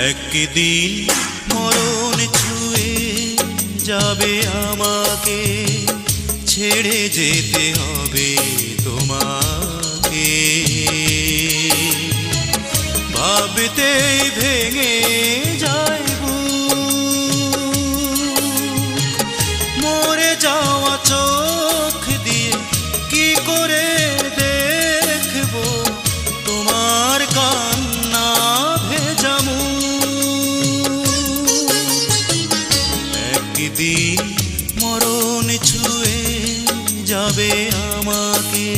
একদিন মরণ ছুঁয়ে যাবে আমাকে, ছেড়ে যেতে হবে তোমাকে। ভাবতেই ভেঙে যায় বুক, মরে যাওয়া চোখ দিয়ে কি করে দেখবো তোমার কান্না ভেজা মুখ। একদিন মরণ ছুঁয়ে যাবে আমাকে।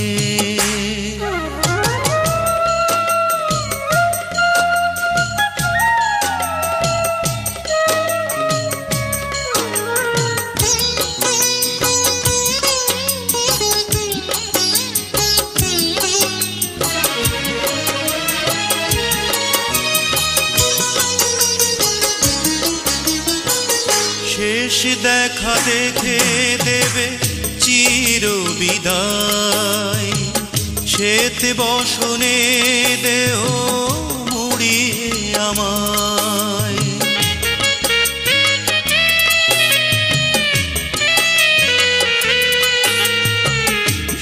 শেষ দেখা দেখে দেবে চির বিদায়, শ্বেত বসনে দেহ মুড়িয়ে আমায়।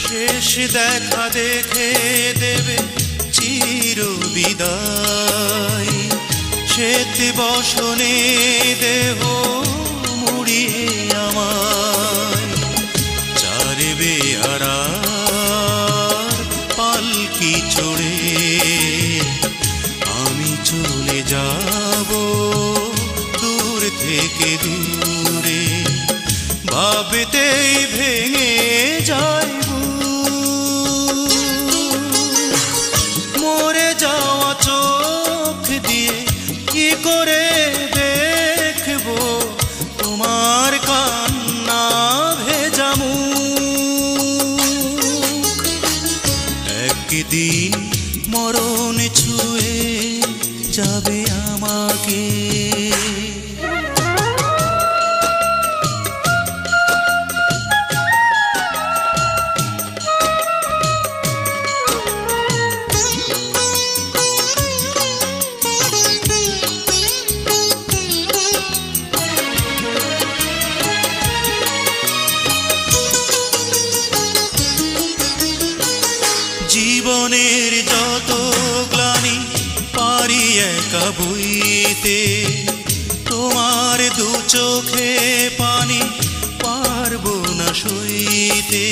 শেষ দেখা দেখে দেবে চির বিদায়, শ্বেত বসনে দেহ মুড়িয়ে আমায়। চারবে আরার পালকি চড়ে আমি চলে যাব দূর থেকে দূরে। ভাবতেই ভেঙে যায় মরে যাওয়া চোখ দিয়ে কি করে দেখবো তোমার কান্না ভেজা মুখ। একদিন মরণ ছুঁয়ে যাবে আমাকে। জীবনের যত গ্লানি পারি একা বইতে, তোমার দু চোখে পানি পারবো না সইতে।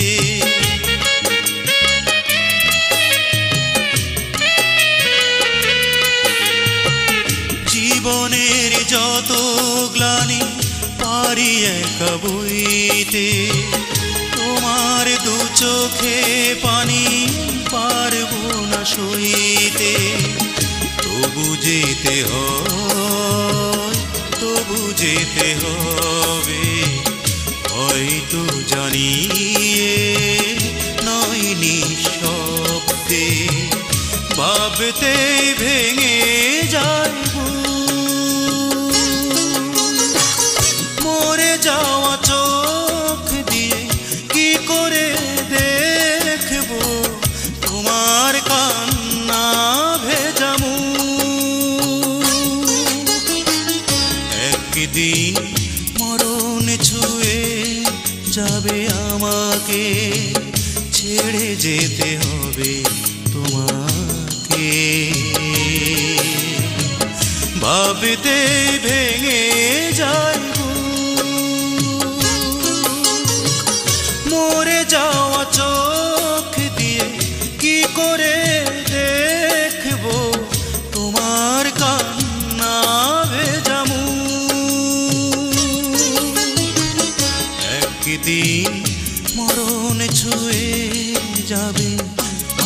জীবনের যত গ্লানি পারি একা বইতে, তোমার দু চোখে পানি পারবো না সইতে। তবু যেতে হয়, তবু যেতে হবে, হয়তো জানিয়ে নয় নিঃশব্দে। ভাবতেই ভেঙে যায় মরে যাওয়া চোখ দিয়ে কি করে দেখবো তোমার কান্না ভেজা মুখ। একদিন মরণ ছুঁয়ে যাবে আমাকে, ছেড়ে যেতে হবে তোমাকে। ভাবতেই ভেঙে যায় মরে যাওয়া চোখ দিয়ে কি করে দেখবো তোমার কান্না ভেজা মুখ। একদিন মরণ ছুঁয়ে যাবে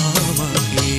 আমাকে।